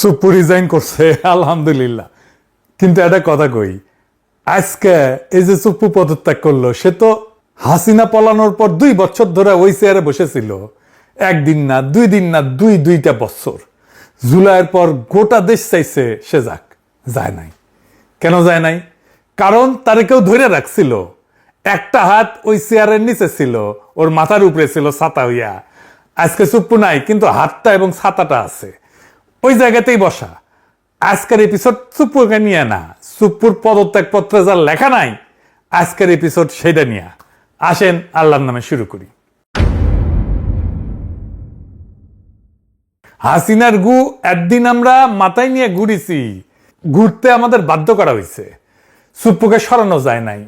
সুপ্পু resign করছে আলহামদুলিল্লাহ। কিন্তু একটা কথা কই, আজকে এই যে সুপ্পু পদত্যাগ করলো, সে তো হাসিনা পলানোর পর 2 বছর ধরে ওই চেয়ারে বসেছিল। একদিন না, 2 দিন না, দুইটা বছর। জুলাইয়ের পর গোটা দেশ চাইছে সে যাক, যায় নাই। কেন যায় নাই? কারণ তারে কেউ ধরে রাখছিল। একটা হাত ওই চেয়ারের নিচে ছিল, ওর মাথার উপরে ছিল ছাতা হইয়া। আজকে সুপ্পু নাই, কিন্তু হাতটা এবং ছাতাটা আছে, ওই জায়গাতেই বসা। আজকের এপিসোড সুপ্পুকে নিয়ে না, সুপ্পুর পদত্যাগ পত্রে যার লেখা নাই, আজকের এপিসোড সেটা নিয়ে। আসেন আল্লাহর নামে শুরু করি। হাসিনার গু একদিন আমরা মাথায় নিয়ে ঘুরেছি, ঘুরতে আমাদের বাধ্য করা হয়েছে। সুপ্পুকে সরানো যায় নাই।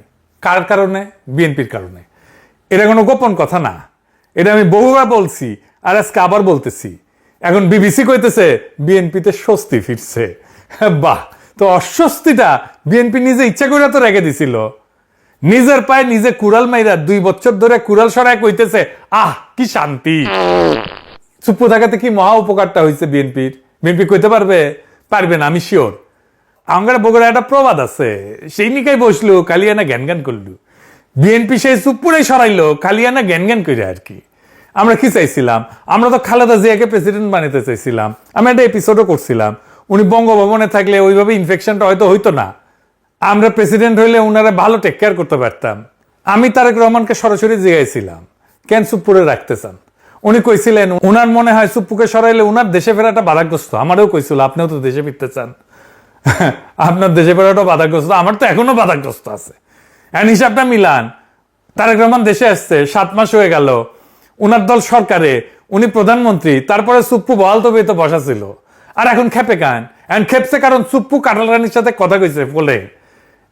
কার কারণে? বিএনপির কারণে। এটা কোনো গোপন কথা না, এটা আমি বহুবার বলছি, আর আজকে আবার বলতেছি। এখন বিবিসি কইতেছে বিএনপিতে স্বস্তি ফিরছে। বাহ! তো অস্বস্তিটা বিএনপি নিজে ইচ্ছা করে তো রেখে দিছিল। নিজের পায়ে নিজে কুড়াল মাইরা 2 বছর ধরে কুড়াল সরায় কইতেছে আহ কি শান্তি। চুপ্পু থাকাতে কি মহা উপকারটা হয়েছে বিএনপির? বিএনপি কইতে পারবে? পারবে না, আমি শিওর। আমার বগুড়া একটা প্রবাদ আছে, সেই নিকাই বসলো কালিয়ানা জ্ঞান জ্ঞান করলো। বিএনপি সেই চুপ্পুরাই সরাইলো কালিয়ানা জ্ঞান জ্ঞান করে আর কি। আমরা কি চাইছিলাম? আমরা তো খালেদা জিয়াকে প্রেসিডেন্ট বানাতে চাইছিলাম। আমি একটা এপিসোডও করছিলাম, উনি বঙ্গভবনে থাকলে ওইভাবে ইনফেকশনটা হয়তো হইতো না। আমরা প্রেসিডেন্ট হইলে উনারা ভালো টেক কেয়ার করতে পারতাম। আমি তারেক রহমানকে সরাসরি জিজ্ঞাসিলাম কেন চুপ্পুরে রাখতে চান। উনি কইছিলেন উনার মনে হয় চুপ্পুকে সরাইলে উনার দেশে ফেরাটা বাধাগ্রস্ত। আমারও কইছিল আপনিও তো দেশে ফিরতে চান, আপনার দেশে ফেরাটাও বাধাগ্রস্ত, আমার তো এখনো বাধাগ্রস্ত আছে। এখন হিসাবটা মিলান, তারেক রহমান দেশে আসছে 7 মাস হয়ে গেল, উনার দল সরকারে, উনি প্রধানমন্ত্রী, তারপরে চুপ্পু বহাল তবিয়তে বসা ছিল। আর এখন খেপে কান? এখন খেপছে কারণ চুপ্পু কাটাল রানীর সাথে কথা কইছে বলে।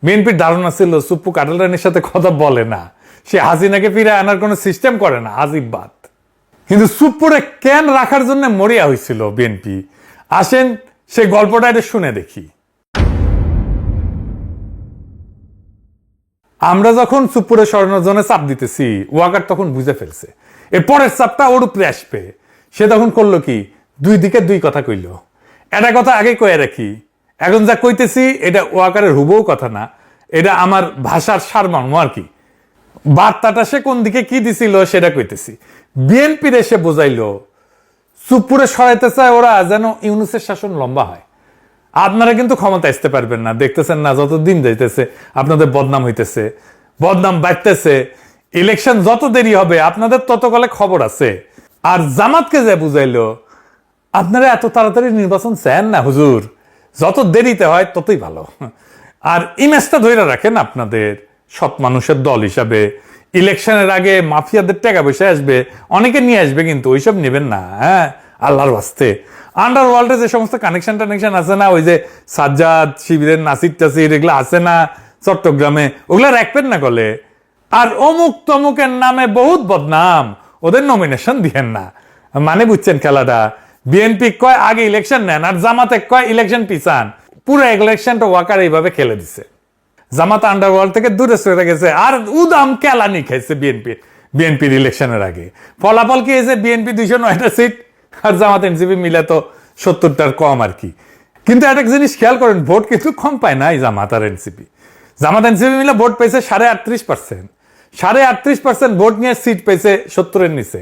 বিএনপির ধারণা ছিল চুপ্পু কাটাল রানীর সাথে কথা বলে না, সে হাসিনাকে ফিরে আনার কোনো সিস্টেম করে না, আজিব বাত। কিন্তু চুপ্পুরে কেন রাখার জন্য মরিয়া হয়েছিল বিএনপি? আসেন সেই গল্পটা এটা শুনে দেখি। আমরা যখন চুপ্পুরে সরানোর জন্য চাপ দিতেছি, ওয়াকার তখন বুঝে ফেলছে এর পরের চাপটা ওর উপরে আসবে। সে তখন করলো কি, 2 দিকে 2 কথা কইল। একটা কথা আগে কয়ে রাখি, এখন যা কইতেছি এটা ওয়াকারের হুবহু কথা না, এটা আমার ভাষার সারমর্ম আর কি। বার্তাটা সে কোন দিকে কি দিছিল সেটা কইতেছি। বিএনপির এসে বোঝাইলো চুপ্পুরে সরাইতে চায় ওরা যেন ইউনূসের শাসন লম্বা হয়। আপনারা কিন্তু ক্ষমতা আসতে পারবেন না, দেখতেছেন না যত দিন যাইতেছে আপনাদের বদনাম হইতেছে, বদনাম বাড়তেছে। ইলেকশন যত দেরি হবে আপনাদের তত কালে খবর আছে। আর জামাতকে যে বুঝাইলো আপনারা এত তাড়াতাড়ি নির্বাচন চান না হুজুর, যত দেরিতে হয় ততই ভালো। আর ইমেজটা ধরে রাখেন আপনাদের সৎ মানুষের দল হিসাবে। ইলেকশনের আগে মাফিয়াদের টাকা পয়সা আসবে, অনেকে নিয়ে আসবে, কিন্তু ওইসব নেবেন না। হ্যাঁ, আল্লাহর ওয়াস্তে। আন্ডারওয়ার্ল্ডে যে সমস্ত কানেকশন আছে না, ওই যে সাজ্জাদ শিবিরের নাসির টাসির এগুলো আছে না চট্টগ্রামে, ওগুলা রাখবেন না গলে। আর অমুক তমুকের নামে বহুত বদনাম, ওদের নমিনেশন দিয়েন না। মানে বুঝছেন খেলাটা? বিএনপি কয় আগে ইলেকশন নেন, আর জামাতে কয় ইলেকশন পিছান। পুরো ইলেকশনটা ওয়াকার এইভাবে খেলে দিছে। জামাত আন্ডারওয়ার্ল্ড থেকে দূরে সরে গেছে, আর উদাম কেলানি খাইছে বিএনপির ইলেকশনের আগে। ফলাফল কি হয়েছে? বিএনপি 209টা সিট, আর জামাত এনসিপি মিলে তো 70টার কম আর কি। কিন্তু একটা জিনিস খেয়াল করেন, ভোট কিন্তু কম পায় নাই জামাত আর এনসিপি। জামাত এনসিপি মিলে ভোট পেয়েছে 38%। 38% ভোট নিয়ে সিট পেয়েছে 70-এর নিচে।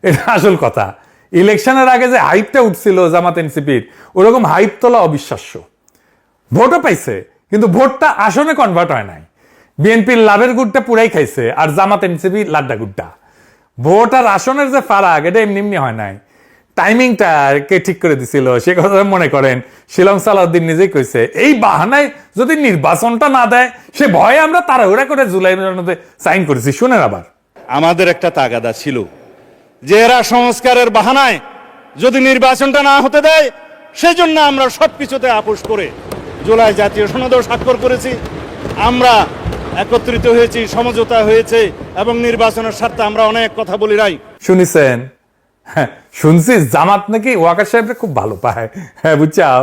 এটা আসল কথা। ইলেকশনের আগে যে হাইপটা উঠছিল জামাত এনসিপির, ওরকম হাইপ তোলা অবিশ্বাস্য। ভোটও পাইছে, কিন্তু ভোটটা আসনে কনভার্ট হয় নাই। বিএনপির লাভের গুড়টা পুরাই খাইছে, আর জামাত এনসিপি লাড্ডা গুড়টা। ভোট আর আসনের যে ফারাক, এটা এমনি এমনি হয় নাই। টাইমিংটা কে ঠিক করে দিছিল সে কথা মনে করেন শিলং সালাউদ্দিন নিজেই কইছে, এই বাহানায় যদি নির্বাচনটা না দেয় সে ভয়ে আমরা তাড়াহুড়া করে জুলাই মধ্যে সাইন করেছি। শুনেন, আবার আমাদের একটা তাগাদা ছিল যে এরা সংস্কারের বাহানায় যদি নির্বাচনটা না হতে দেয়, সেজন্য আমরা সবকিছুতে আপোষ করে জুলাই জাতীয় সনদেও স্বাক্ষর করেছি। আমরা একত্রিত হয়েছি, সমঝোতা হয়েছে, এবং নির্বাচনের স্বার্থে আমরা অনেক কথা বলি নাই। শুনিছেন? শুনছি জামাত নাকি ওয়াকার সাহেবরে খুব ভালো পায়। হ্যাঁ, বুঝছাও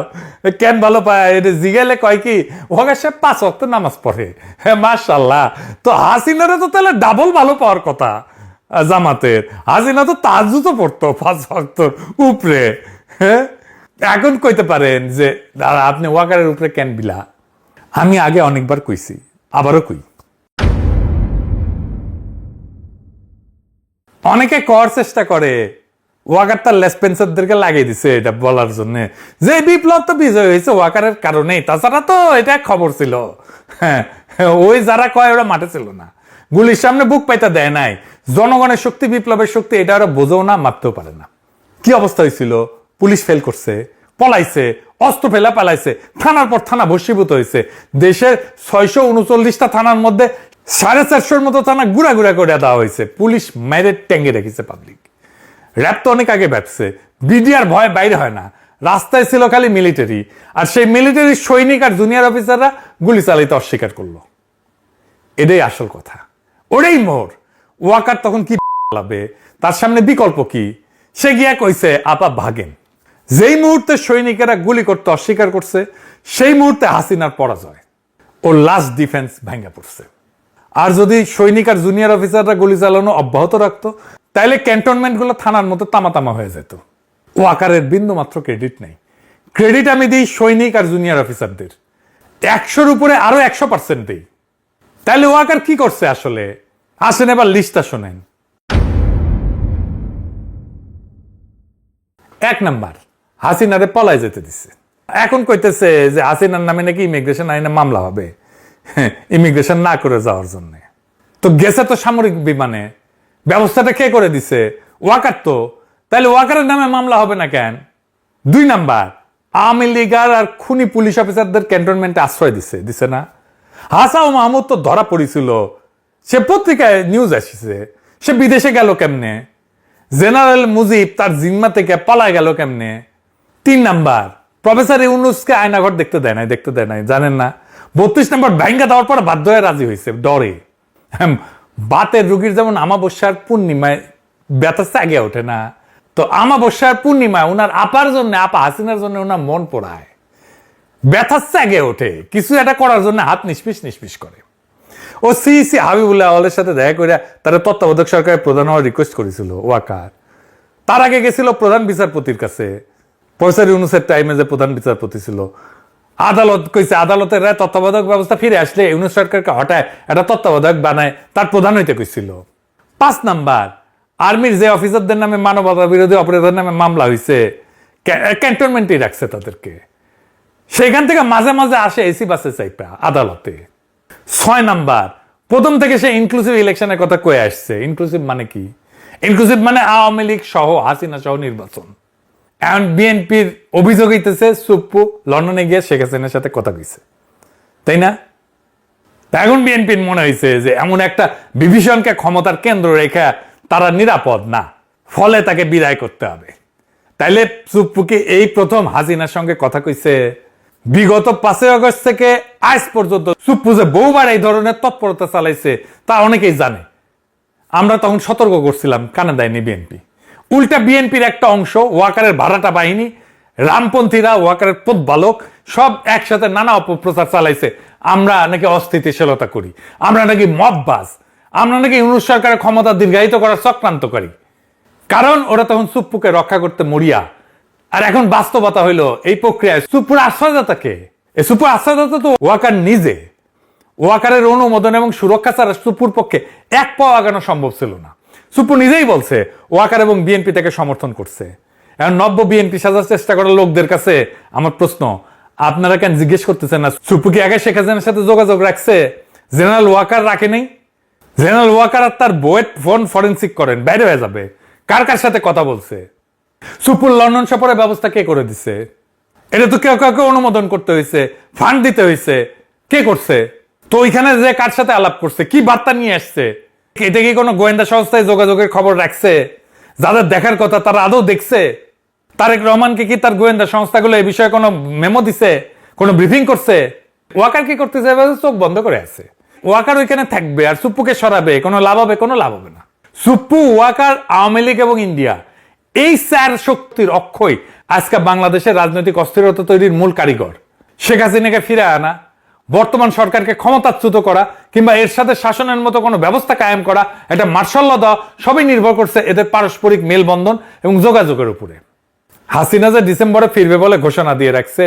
কেন ভালো পায়? এটা জিগাইলে কয় কি ওয়াকার সাহেব 5 ওয়াক্ত নামাজ পড়ে। হ্যাঁ, মাশাআল্লাহ। তো হাসিনারে তো তাহলে ডাবল ভালো পাওয়ার কথা জামাতের। হাসিনা তো তাজু তো পড়তো 5 ওয়াক্তর উপরে। হ্যাঁ, এখন কইতে পারেন যে দাদা আপনি ওয়াকারের উপরে কেন বিলা? আমি আগে অনেকবার কইছি, আবারও কই। অনেকে করার চেষ্টা করে ওয়াকার তার লেসপেন্সারদেরকে লাগিয়ে দিছে এটা বলার জন্য যে বিপ্লব তো বিজয় হয়েছে ওয়াকারের কারণেই, তাছাড়া তো এটা খবর ছিল। হ্যাঁ, ওই যারা কয় ওরা মাঠে ছিল না, গুলির সামনে বুক পাইতে দেয় নাই। জনগণের শক্তি, বিপ্লবের শক্তি এটা ওরা বোঝেও না, মাপতেও পারে না। কি অবস্থা হয়েছিল? পুলিশ ফেল করছে, পলাইছে, অস্ত্র ফেলা পালাইছে, থানার পর থানা ভস্মীভূত হয়েছে। দেশের 639টা থানার মধ্যে 450 মতো থানা গুড়া গুড়া করে দেওয়া হয়েছে। পুলিশ মেরে ট্যাঙ্গে রেখেছে পাবলিক। র্যাব তো অনেক আগে ব্যবসে, বিডিআর ভয় বাইরে হয় না, রাস্তায় ছিল খালি মিলিটারি, আর সেই মিলিটারি সৈনিক আর জুনিয়র অফিসাররা গুলি চালাইতে অস্বীকার করলো। এটাই আসল কথা, ওটাই মোর। ওয়াকার তখন কি লাভে, তার সামনে বিকল্প কি? সে গিয়া কইছে আপা ভাগেন। যেই মুহূর্তে সৈনিকেরা গুলি করতে অস্বীকার করছে, সেই মুহূর্তে হাসিনার পরাজয়, ও লাস্ট ডিফেন্স ভেঙে পড়ছে। আর যদি সৈনিক আর জুনিয়র অফিসাররা গুলি চালানো অব্যাহত রাখতো, তাইলে ক্যান্টনমেন্টগুলো থানার মতো তামাতামা হয়ে যেত। ওয়াকারের বিন্দু মাত্র ক্রেডিট নেই। ক্রেডিট আমি দিই সৈনিক আর জুনিয়র অফিসারদের, 100-র উপরে আরো 100% দিই। তাইলে ওয়াকার কি করছে আসলে? আসেন এবার লিস্টটা শোনেন। 1 নাম্বার, হাসিনারে পলায় যেতে দিচ্ছে। এখন কইতেছে যে হাসিনার নামে নাকি ইমিগ্রেশন আইনে মামলা হবে ইমিগ্রেশন না করে যাওয়ার জন্য। তো গেছে তো সামরিক বিমানে, ব্যবস্থাটা কে করে দিছে? ওয়াকার তো। তাহলে ওয়াকারের নামে মামলা হবে না কেন? 2 নাম্বার, আওয়ামী লীগার আর খুনি পুলিশ অফিসারদের ক্যান্টনমেন্টে আশ্রয় দিছে না? হাসাও মাহমুদ তো ধরা পড়েছিল, সে পত্রিকায় নিউজ আসছে। সে বিদেশে গেল কেমনে? জেনারেল মুজিব তার জিম্মা থেকে পালায় গেল কেমনে? 3 নাম্বার, প্রফেসর ইউনুসকে আয়নাঘর দেখতে দেয় নাই, জানেন না? 32 নম্বর ভাঙ্গা দেওয়ার পর বাধ্য হয়ে রাজি হয়েছে ডরে। বাতের রুগীর যেমন আমাবস্যার পূর্ণিমায় ব্যথা আগে ওঠে না, তো আমাবস্যার পূর্ণিমায় ওনার আপার জন্য, আপা হাসিনার জন্য ওনার মন পোড়ায়, ব্যথা আগে ওঠে, কিছু একটা করার জন্য হাত নিষ্পিস করে। ও সিইসি হাবিবুল্লাহ আওয়ালের সাথে দেখা করে তারা তত্ত্বাবধায়ক সরকারের প্রধান হওয়ার রিকোয়েস্ট করেছিল ওয়াকার। তার আগে গেছিল প্রধান বিচারপতির কাছে, প্রফেসর ইউনুসের টাইমে যে প্রধান বিচারপতি ছিল। আদালত কইছে, আদালতের রায় তত্ত্বাবধায়ক ব্যবস্থা ফিরে আসলে ইউনুস সরকারকে হটায় একটা তত্ত্বাবধায়ক বানায় তার প্রধান হইতে কইছিল। 5 নাম্বার, আর্মির যে অফিসারদের নামে মানবতা বিরোধী অপরাধের নামে মামলা হয়েছে, ক্যান্টনমেন্টেই রাখছে তাদেরকে। সেখান থেকে মাঝে মাঝে আসে এসি বাসে চাইপা আদালতে। 6 নাম্বার, প্রথম থেকে সে ইনক্লুসিভ ইলেকশনের কথা কয়ে আসছে। ইনক্লুসিভ মানে কি? ইনক্লুসিভ মানে আওয়ামী লীগ সহ, হাসিনা সহ নির্বাচন। এখন বিএনপির অভিযোগ হইতেছে সুপ্পু লন্ডনে গিয়ে শেখ হাসিনার সাথে কথা কইছে, তাই না? এখন বিএনপির মনে হয়েছে যে এমন একটা বিভীষণকে ক্ষমতার কেন্দ্র রেখে তারা নিরাপদ না, ফলে তাকে বিদায় করতে হবে। তাইলে সুপ্পুকে এই প্রথম হাসিনার সঙ্গে কথা কইছে। বিগত 5 আগস্ট থেকে আজ পর্যন্ত সুপ্পু যে বহুবার এই ধরনের তৎপরতা চালাইছে তা অনেকেই জানে। আমরা তখন সতর্ক করছিলাম, কানে দেয়নি বিএনপি। উল্টা বিএনপির একটা অংশ, ওয়াকারের ভাড়াটা বাহিনী, রামপন্থীরা, ওয়াকারের প্রতিপালক সব একসাথে নানা অপপ্রচার চালাইছে। আমরা নাকি অস্থিতিশীলতা করি, আমরা নাকি মববাজ, আমরা নাকি ইউনুস সরকারের ক্ষমতা দীর্ঘায়িত করার চক্রান্ত করি। কারণ ওরা তখন সুপ্পুকে রক্ষা করতে মরিয়া। আর এখন বাস্তবতা হইল এই প্রক্রিয়ায় সুপ্পুর আশ্রয়দাতাকে, এই সুপ্পুর আশ্রয়দাতা তো ওয়াকার নিজে। ওয়াকারের অনুমোদন এবং সুরক্ষা ছাড়া সুপ্পুর পক্ষে এক পাও আগানো সম্ভব ছিল না। সুপ্পু নিজেই বলছে ওয়াকার এবং বিএনপি তাকে সমর্থন করছে। এখন নব্য বিএনপি সাজার চেষ্টা করা লোকদের কাছে আমার প্রশ্ন, আপনারা কেন জিজ্ঞেস করতেছেন না সুপ্পু কি আগে শেখ হাসিনার সাথে যোগাযোগ রাখছে? জেনারেল ওয়াকার রাখে নেই? জেনারেল ওয়াকার আর তার বইয়ের ফোন ফরেন্সিক করেন, বাইরে হয়ে যাবে কার কার সাথে কথা বলছে। সুপ্পুর লন্ডন সফরের ব্যবস্থা কে করে দিছে? এটা তো কেউ কাউকে অনুমোদন করতে হয়েছে, ফান্ড দিতে হয়েছে। কে করছে? তো ওইখানে যে কার সাথে আলাপ করছে, কি বার্তা নিয়ে আসছে? এটা কি কোনো গোয়েন্দা সংস্থায় যোগাযোগের খবর রাখছে? যাদের দেখার কথা তারা আদৌ দেখছে? তারেক রহমানকে কি তার গোয়েন্দা সংস্থাগুলো এই বিষয়ে কোনো মেমো দিছে, কোনো ব্রিফিং করছে? ওয়াকার কি করতেছে? চোখ বন্ধ করে আছে। ওয়াকার ওইখানে থাকবে আর সুপ্পুকে সরাবে, কোনো লাভ হবে? কোনো লাভ হবে না। সুপ্পু, ওয়াকার, আওয়ামী লীগ এবং ইন্ডিয়া, এই 4 শক্তির অক্ষয় আজকে বাংলাদেশের রাজনৈতিক অস্থিরতা তৈরির মূল কারিগর। শেখ হাসিনাকে ফিরে আনা, বর্তমান সরকারকে ক্ষমতাচ্যুত করা কিংবা এর সাথে শাসনের মতো কোনো ব্যবস্থা কায়েম করা, এটা মার্শাল ল দেওয়া, সবই নির্ভর করছে এদের পারস্পরিক মেলবন্ধন এবং যোগাযোগের উপরে। হাসিনা যে ডিসেম্বরে ফিরবে বলে ঘোষণা দিয়ে রাখছে,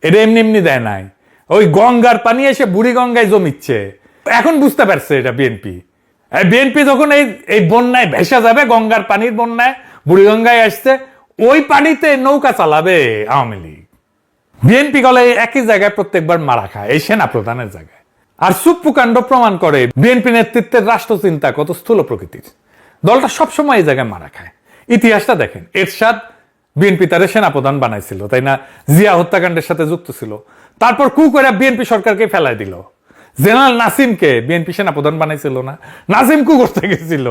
এটা এমনি এমনি দেয় নাই। ওই গঙ্গার পানি এসে বুড়ি গঙ্গায় জমিচ্ছে। এখন বুঝতে পারছে এটা বিএনপি। বিএনপি যখন এই বন্যায় ভেসে যাবে, গঙ্গার পানির বন্যায় বুড়ি গঙ্গায় আসছে, ওই পানিতে নৌকা চালাবে আওয়ামী লীগ। বিএনপি গলে একই জায়গায় প্রত্যেকবার মারা খায়, এই সেনা প্রধানের জায়গায়। আর সুপ্পু কাণ্ড প্রমাণ করে বিএনপি নেতৃত্বের রাষ্ট্রচিন্তা কত স্থূল প্রকৃতির। দলটা সবসময় এই জায়গায় মারা খায়। ইতিহাসটা দেখেন, এরশাদ বিএনপি তারে সেনাপ্রধান বানাইছিল, তাই না? জিয়া হত্যাকাণ্ডের সাথে যুক্ত ছিল। তারপর কু করে বিএনপি সরকারকে ফেলাই দিল। জেনারেল নাসিমকে বিএনপি সেনাপ্রধান বানাইছিল না? নাসিম কু করতে গেছিল,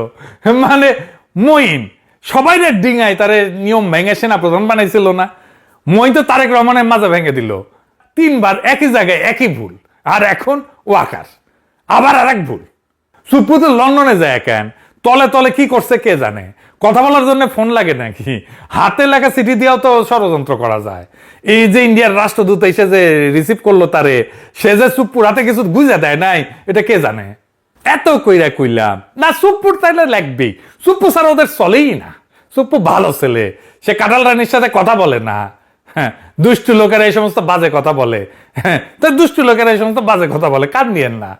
মানে মঈন সবাই ডিঙায় তারে নিয়ম ভেঙে সেনাপ্রধান বানাইছিল না? মঈন তো তারেক রহমানের মাজা ভেঙে দিল। 3 বার একই জায়গায় একই ভুল। আর এখন ওয়াকার আবার আর এক ভুল। সুপ্পু তো লন্ডনে যায় কেন? তলে তলে কি করছে কে জানে? কথা বলার জন্য ফোন লাগে নাকি? হাতে লেখা চিঠি দিয়েও তো ষড়যন্ত্র করা যায়। এই যে ইন্ডিয়ার রাষ্ট্রদূত এসে যে রিসিভ করলো তারে, সে যে সুপ্পুর হাতে কিছু গুজে দেয় নাই, এটা কে জানে? এত কইরা কইলাম না, সুপ্পুর তাইলে লাগবেই। সুপ্পু স্যার ওদের চলেই না। সুপ্পু ভালো ছেলে, সে কাঁঠাল রানীর সাথে কথা বলে না। হ্যাঁ, দুষ্টু লোকেরা এই সমস্ত বাজে কথা বলে। হ্যাঁ, তো দুষ্টু লোকেরা এই সমস্ত বাজে কথা বলে, কান নিয়েন না।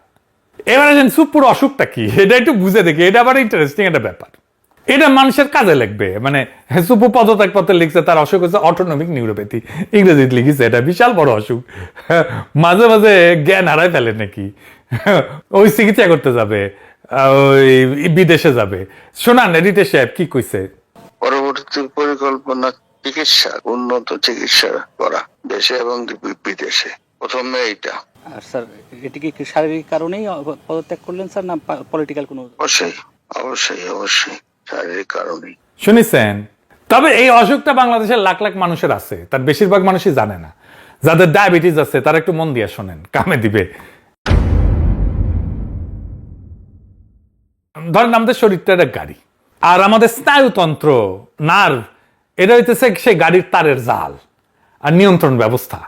এবারে সুপ্পুর অসুখটা কি এটা একটু বুঝে দেখি। এটা আবার ইন্টারেস্টিং একটা ব্যাপার। এটা মানুষের কাজে লাগবে। মানে সুপ্পু পদত্যাগ পত্রে লিখছে, তার অসুখ হচ্ছে অটোনমিক নিউরোপ্যাথি, ইংরেজিতে লিখেছে। এটা বিশাল বড় অসুখ। মাঝে মাঝে জ্ঞান হারায় ফেলে নাকি, ওই চিকিৎসা করতে যাবে, ওই বিদেশে যাবে। শোনান এডিটর সাহেব কি কইছে। পরবর্তী পরিকল্পনা চিকিৎসা, উন্নত চিকিৎসা করা দেশে এবং বিদেশে। প্রথমে এইটা। আর স্যার, এটি কি শারীরিক কারণেই পদত্যাগ করলেন স্যার, না পলিটিক্যাল কোনো? অবশ্যই অবশ্যই অবশ্যই শারীরিক কারণেই। শুনেছেন? তবে এই অসুখটা বাংলাদেশের লাখ লাখ মানুষের আছে, তার বেশিরভাগ মানুষই জানে না। যাদের ডায়াবেটিস আছে তারা একটু মন দিয়ে শোনেন, কামে দিবে। ধরেন আমাদের শরীরটা একটা গাড়ি, আর আমাদের স্নায়ুতন্ত্র, নার্ভ, এটা হইতেছে সেই গাড়ির তারের জাল আর নিয়ন্ত্রণ ব্যবস্থা।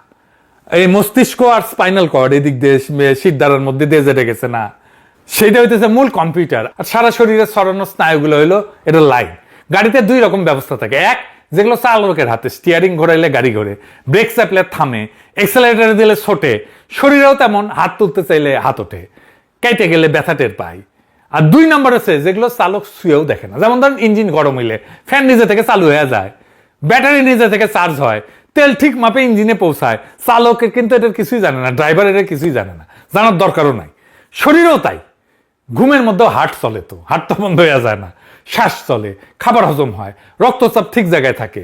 এই মস্তিষ্ক আর স্পাইনাল কর্ড এদিক দিয়ে শিরদাঁড়ার মধ্যে দিয়ে যেটা গেছে না, সেইটা হইতেছে মূল কম্পিউটার। আর সারা শরীরে ছড়ানো স্নায়ুগুলো হইলো এটা লাইন। গাড়িতে 2 রকম ব্যবস্থা থাকে। এক, যেগুলো চালকের হাতে, স্টিয়ারিং ঘোরাইলে গাড়ি ঘোরে, ব্রেক চাপলে থামে, এক্সেলারেটর দিলে ছোটে। শরীরেও তেমন, হাত তুলতে চাইলে হাত ওঠে, কেটে গেলে ব্যথা টের পায়। আর 2 নম্বর আছে যেগুলো চালক শুয়েও দেখে না। যেমন ধরেন ইঞ্জিন গরম হইলে ফ্যান নিজে থেকে চালু হয়ে যায়, ব্যাটারি নিজে থেকে চার্জ হয়, তেল ঠিক মাপে ইঞ্জিনে পৌঁছায়। চালকে কিন্তু এটার কিছুই জানে না, ড্রাইভার এটার কিছুই জানে না, জানার দরকারও নাই। শরীরেও তাই। ঘুমের মধ্যেও হার্ট চলে, তো হার্ট তো বন্ধ হয়ে যায় না, শ্বাস চলে, খাবার হজম হয়, রক্তচাপ ঠিক জায়গায় থাকে।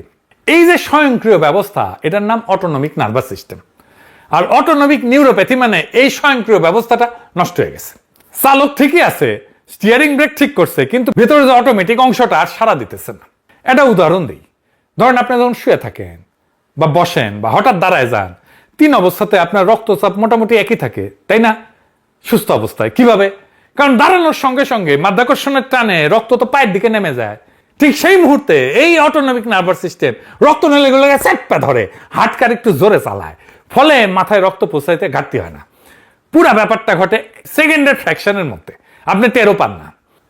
এই যে স্বয়ংক্রিয় ব্যবস্থা, এটার নাম অটোনমিক নার্ভাস সিস্টেম। আর অটোনমিক নিউরোপ্যাথি মানে এই স্বয়ংক্রিয় ব্যবস্থাটা নষ্ট হয়ে গেছে। চালক ঠিকই আছে, স্টিয়ারিং ব্রেক ঠিক করছে, কিন্তু ভেতরে যে অটোমেটিক অংশটা আর সাড়া দিতেছে না। এটা উদাহরণ দিই। ধরেন আপনি যখন শুয়ে থাকেন বা বসেন বা হঠাৎ দাঁড়ায় যান, 3 অবস্থাতে আপনার রক্তচাপ মোটামুটি একই থাকে, তাই না? সুস্থ অবস্থায়। কিভাবে? কারণ দাঁড়ানোর সঙ্গে সঙ্গে মাধ্যাকর্ষণের টানে রক্ত তো পায়ের দিকে নেমে যায়। ঠিক সেই মুহূর্তে এই অটোনমিক নার্ভাস সিস্টেম রক্তনালীগুলোকে চেপে ধরে, হার্টকে একটু জোরে চালায়, ফলে মাথায় রক্ত পৌঁছাইতে ঘাটতি হয় না। পুরা ব্যাপারটা ঘটে সেকেন্ডের ফ্র্যাকশনের মধ্যে, আপনি টেরও পান না।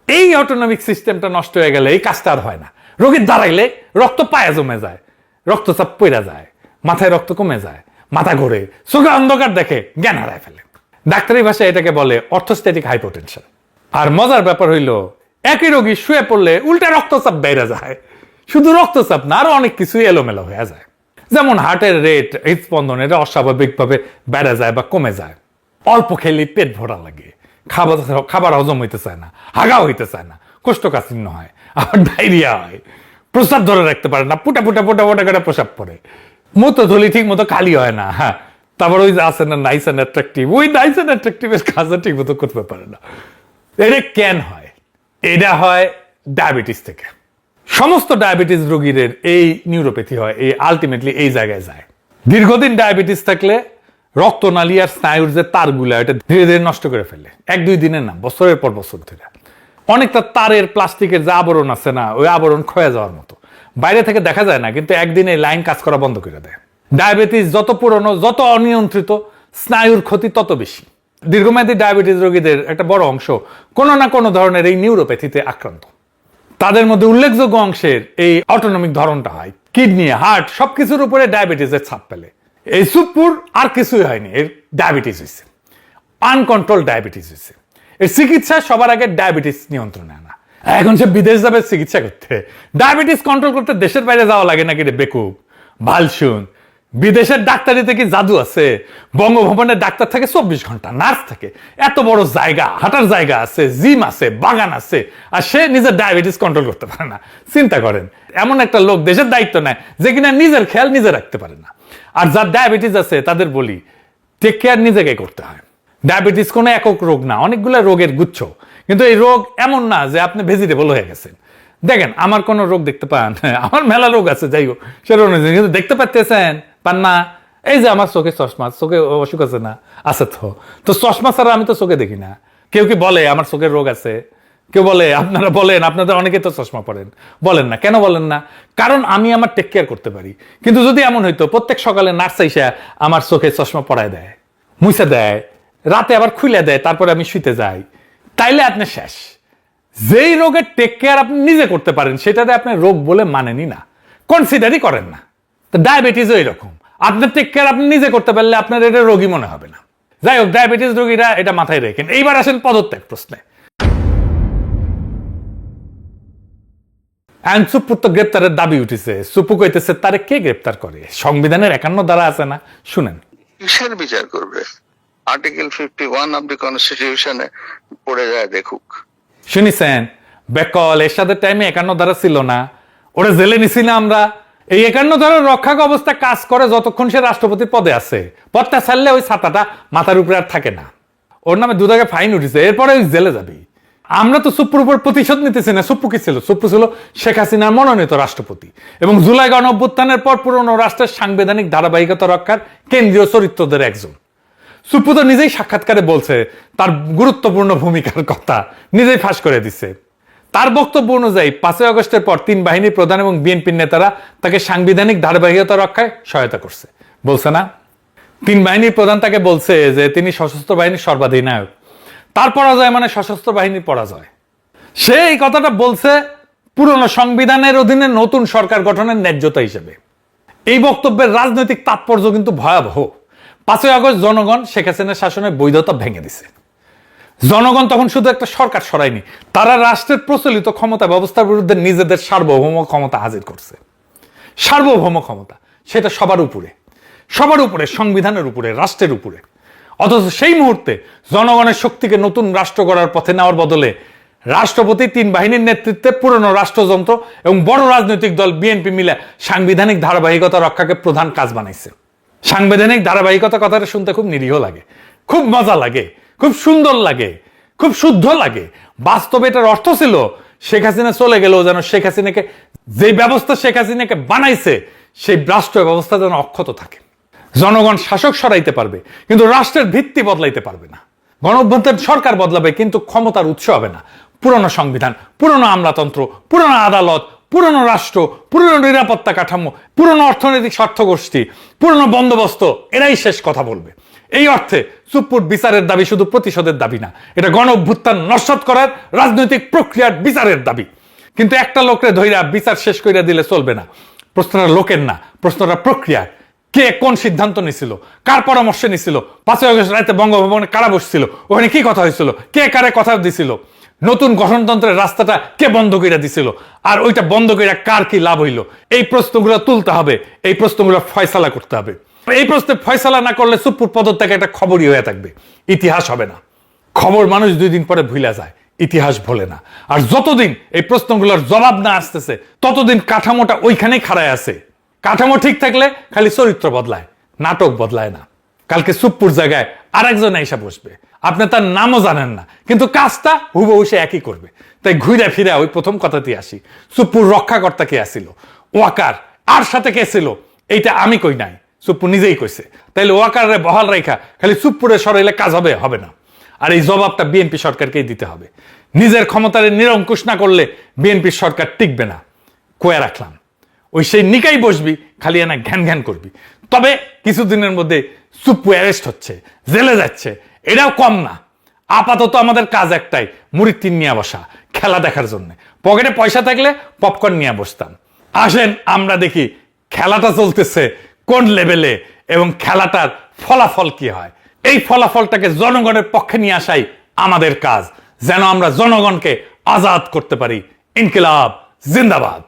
এই অটোনমিক সিস্টেমটা নষ্ট হয়ে গেলে এই কাজটা আর হয় না। রোগীর দাঁড়াইলে রক্ত পায়ে জমে যায়, রক্তচাপ পড়ে যায়, মাথায় রক্ত কমে যায়, মাথা ঘোরে, চোখে অন্ধকার দেখে, জ্ঞান হারায় ফেলে। ডাক্তারি ভাষায় এটাকে বলে অর্থোস্ট্যাটিক হাইপোটেনশন। আর মজার ব্যাপার হইল, একই রোগী শুয়ে পড়লে উল্টা রক্তচাপ বেড়ে যায়। শুধু রক্তচাপ না, আরো অনেক কিছুই এলোমেলো হয়ে যায়। যেমন হার্টের রেট, হৃদস্পন্দন, এটা অস্বাভাবিকভাবে বেড়ে যায় বা কমে যায়। অল্প খেলে পেট ভরা লাগে, খাবার হজম হইতে চায় না, হাগা হইতে চায় না, কোষ্ঠকাঠিন্য হয়, আবার ডায়রিয়া হয়, প্রস্রাব ধরে রাখতে পারে না, পুটা পুটা পুটা পুটা করে প্রস্রাব পড়ে, মূত্রথলি ঠিক মতো খালি হয় না। হ্যাঁ, তারপর ওই যে আছে না নাইস অ্যান্ড অ্যাট্রাকটিভ, ওই নাইস অ্যান্ড অ্যাট্রাকটিভের কাজটা ঠিক মতো করতে পারে না। এটা কেন হয়? এটা হয় ডায়াবেটিস থেকে। সমস্ত ডায়াবেটিস রোগীদের এই নিউরোপ্যাথি হয়, এই আলটিমেটলি এই জায়গায় যায়। দীর্ঘদিন ডায়াবেটিস থাকলে রক্তনালী আর স্নায়ুর যে তারগুলা, এটা ধীরে ধীরে নষ্ট করে ফেলে। 1-2 দিনের না, বছরের পর বছর ধরে। অনেকটা তারের প্লাস্টিকের যে আবরণ আছে না, ওই আবরণ ক্ষয়ে যাওয়ার মতো, বাইরে থেকে দেখা যায় না, কিন্তু একদিনে লাইন কাজ করা বন্ধ করে দেয়। ডায়াবেটিস যত পুরনো, যত অনিয়ন্ত্রিত, স্নায়ুর ক্ষতি তত বেশি। দীর্ঘমেয়াদী ডায়াবেটিস রোগীদের একটা বড় অংশ কোনো না কোনো ধরনের এই নিউরোপ্যাথিতে আক্রান্ত। তাদের মধ্যে উল্লেখযোগ্য অংশের এই অটোনমিক ধরনটা হয়। কিডনি, হার্ট সবকিছুর উপরে ডায়াবেটিসের ছাপ পেলে। এই সুপ্পুর আর কিছুই হয়নি, এর ডায়াবেটিস হয়েছে, আনকন্ট্রোল ডায়াবেটিস হয়েছে। এর চিকিৎসা সবার আগে ডায়াবেটিস নিয়ন্ত্রণে আনা। এখন সে বিদেশ যাবে চিকিৎসা করতে, ডায়াবেটিস কন্ট্রোল করতে দেশের বাইরে যাওয়া লাগে নাকি রে বেকুব? ভাল শুন, বিদেশের ডাক্তারিতে কি জাদু আছে? বঙ্গভবনের ডাক্তার থাকে 24 ঘন্টা, নার্স থাকে, এত বড় জায়গা, হাঁটার জায়গা আছে, জিম আছে, বাগান আছে, আর সে নিজের ডায়াবেটিস কন্ট্রোল করতে পারে না। চিন্তা করেন, এমন একটা লোক দেশের দায়িত্ব নেয় যে কিনা নিজের খেয়াল নিজে রাখতে পারে না। আর যার ডায়াবেটিস আছে তাদের বলি টেক কেয়ার নিজেকে করতে হয়। ডায়াবেটিস কোনো একক রোগ না, অনেকগুলো রোগের গুচ্ছ। কিন্তু এই রোগ এমন না যে আপনি ভেজিটেবল হয়ে গেছেন। দেখেন আমার কোনো রোগ দেখতে পান? আমার মেলা রোগ আছে, যাই হোক সেরকম কিন্তু দেখতে পাচ্ছেন পান না। এই যে আমার চোখে চশমা, চোখে অসুখ আছে না? আছে তো চশমা ছাড়া আমি তো চোখে দেখি না। কেউ কি বলে আমার চোখের রোগ আছে? কেউ বলে? আপনারা বলেন, আপনাদের অনেকে তো চশমা পড়েন, বলেন না কেন? বলেন না কারণ আমি আমার টেক কেয়ার করতে পারি। কিন্তু যদি এমন হইতো প্রত্যেক সকালে নার্স এসে আমার চোখে চশমা পড়ায় দেয়, মুছে দেয়, রাতে আবার খুলে দেয়, তারপরে আমি শুইতে যাই, তাইলে আপনি শেষ। যেই রোগের টেক কেয়ার আপনি নিজে করতে পারেন সেটাতে আপনি রোগ বলে মানেনি না, কনসিডারই করেন না। তো ডায়াবেটিসও এরকম, আপনার টেক কেয়ার আপনি নিজে করতে পারলে আপনার এটা রোগী মনে হবে না। যাই হোক, ডায়াবেটিস রোগীরা এটা মাথায় রেখেন। এইবার আসেন পদত্যাগ প্রশ্নে। সুপ্পুর তো গ্রেপ্তারের দাবি উঠেছে। সুপ্পু কইতেছে তারে কে গ্রেপ্তার করে? সংবিধানের 51 ধারা আছে না, শুনেন। কিসের বিচার করবে? আর্টিকেল 51 অফ দি কনস্টিটিউশনে পড়ে যায়, দেখুক। শুনিছেন? বেকল এরশাদের টাইমে 51 ধারা ছিল না, ওরা জেলে নিছি না আমরা। এই 51 ধারার রক্ষাক অবস্থা কাজ করে যতক্ষণ সে রাষ্ট্রপতি পদে আছে। পদটা ছাড়লে ওই ছাতাটা মাথার উপরে আর থাকে না। ওর নামে 2 টাকা ফাইন উঠেছে, এরপরে ওই জেলে যাবি। আমরা তো সুপ্পুর উপর প্রতিশোধ নিতেছি না। সুপ্পু কি ছিল? সুপ্পু ছিল শেখ হাসিনার মনোনীত রাষ্ট্রপতি এবং জুলাই গণঅভ্যুত্থানের পর পুরনো রাষ্ট্রের সাংবিধানিক ধারাবাহিকতা রক্ষার কেন্দ্রীয় চরিত্রদের একজন। সুপ্পু তো নিজেই সাক্ষাৎকারে বলছে তার গুরুত্বপূর্ণ ভূমিকার কথা, নিজেই ফাঁস করে দিছে। তার বক্তব্য অনুযায়ী 5 আগস্টের পর 3 বাহিনীর প্রধান এবং বিএনপির নেতারা তাকে সাংবিধানিক ধারাবাহিকতা রক্ষায় সহায়তা করছে, বলছে না? 3 বাহিনীর প্রধান তাকে বলছে যে তিনি সশস্ত্র বাহিনীর সর্বাধিনায়ক, তার পরাজয় মানে সশস্ত্র বাহিনীর পরাজয়। সে এই কথাটা বলছে পুরনো সংবিধানের অধীনে নতুন সরকার গঠনের ন্যায্যতা হিসেবে। এই বক্তব্যের রাজনৈতিক তাৎপর্য কিন্তু ভয়াবহ। 5 আগস্ট জনগণ শেখ হাসিনার শাসনের বৈধতা ভেঙে দিছে। জনগণ তখন শুধু একটা সরকার সরায়নি, তারা রাষ্ট্রের প্রচলিত ক্ষমতা ব্যবস্থার বিরুদ্ধে নিজেদের সার্বভৌম ক্ষমতা হাজির করছে। সার্বভৌম ক্ষমতা, সেটা সবার উপরে, সবার উপরে, সংবিধানের উপরে, রাষ্ট্রের উপরে। অথচ সেই মুহূর্তে জনগণের শক্তিকে নতুন রাষ্ট্র গড়ার পথে নেওয়ার বদলে রাষ্ট্রপতি 3 বাহিনীর নেতৃত্বে পুরনো রাষ্ট্রযন্ত্র এবং বড় রাজনৈতিক দল বিএনপি মিলে সাংবিধানিক ধারাবাহিকতা রক্ষাকে প্রধান কাজ বানাইছে। সাংবিধানিক ধারাবাহিকতা কথাটা শুনতে খুব নিরীহ লাগে, খুব মজা লাগে, খুব সুন্দর লাগে, খুব শুদ্ধ লাগে। বাস্তবে এটার অর্থ ছিল শেখ হাসিনা চলে গেলেও যেন শেখ হাসিনাকে, যে ব্যবস্থা শেখ হাসিনাকে বানাইছে সেই রাষ্ট্র ব্যবস্থা যেন অক্ষত থাকে। জনগণ শাসক সরাইতে পারবে কিন্তু রাষ্ট্রের ভিত্তি বদলাইতে পারবে না। গণঅভ্যুত্থান সরকার বদলাবে কিন্তু ক্ষমতার উৎস হবে না। পুরনো সংবিধান, পুরনো আমলাতন্ত্র, পুরনো আদালত, পুরনো রাষ্ট্র, পুরনো নিরাপত্তা কাঠামো, পুরনো অর্থনৈতিক স্বার্থগোষ্ঠী, পুরনো বন্দোবস্ত, এরাই শেষ কথা বলবে। এই অর্থে সুপ্পুর বিচারের দাবি শুধু প্রতিশোধের দাবি না, এটা গণঅভ্যুত্থান নস্যাৎ করার রাজনৈতিক প্রক্রিয়ার বিচারের দাবি। কিন্তু একটা লোকরে ধইরা বিচার শেষ কইরা দিলে চলবে না। প্রশ্নটা লোকের না, প্রশ্নটা প্রক্রিয়ার। কে কোন সিদ্ধান্ত নিছিল, কার পরামর্শে নিছিল? 5 আগস্ট রাতে বঙ্গভবনে কারা বসছিল, ওখানে কি কথা হয়েছিল, কে কারে কথা দিছিল, নতুন গঠনতন্ত্রের রাস্তাটা কে বন্ধ করে দিছিল, আর ওইটা বন্ধ করে কার কি লাভ হইল? এই প্রশ্নগুলো তুলতে হবে, এই প্রশ্নগুলো ফয়সালা করতে হবে। এই প্রশ্নে ফয়সালা না করলে সুপ্পুর পদত্যাগ একটা খবরই হয়ে থাকবে, ইতিহাস হবে না। খবর মানুষ 2 দিন পরে ভুলে যায়, ইতিহাস ভোলে না। আর যতদিন এই প্রশ্নগুলোর জবাব না আসতেছে ততদিন কাঠামোটা ওইখানেই খাড়ায় আছে। কাঠামো ঠিক থাকলে খালি চরিত্র বদলায়, নাটক বদলায় না। কালকে সুপ্পুর জায়গায় আরেকজন এসে বসবে, আপনি তার নামও জানেন না, কিন্তু কাজটা হুবহু সে একই করবে। তাই ঘুরে ফিরে ওই প্রথম কথাতেই আসি, সুপ্পুর রক্ষাকর্তা কে আসিল? ওয়াকার। আর সাথে কে ছিল? এইটা আমি কই নাই, সুপ্পু নিজেই কইছে। তাইলে ওয়াকারে বহাল রেখা খালি সুপ্পুরে সরাইলে কাজ হবে? হবে না। আর এই জবাবটা বিএনপি সরকারকেই দিতে হবে। নিজের ক্ষমতার নিরঙ্কুশ না করলে বিএনপির সরকার টিকবে না। কয়ে রাখলাম, ওই সেই নিকাই বসবি, খালি এনা ঘ্যান ঘ্যান করবি। তবে কিছুদিনের মধ্যে সুপ্পু অ্যারেস্ট হচ্ছে, জেলে যাচ্ছে, এটাও কম না। আপাতত আমাদের কাজ একটাই, মুড়ির টিন নিয়ে বসা, খেলা দেখার জন্য। পকেটে পয়সা থাকলে পপকর্ন নিয়ে বসতাম। আসেন আমরা দেখি খেলাটা চলতেছে কোন লেভেলে এবং খেলাটার ফলাফল কি হয়। এই ফলাফলটাকে জনগণের পক্ষে নিয়ে আসাই আমাদের কাজ, যেন আমরা জনগণকে আজাদ করতে পারি। ইনকিলাব জিন্দাবাদ।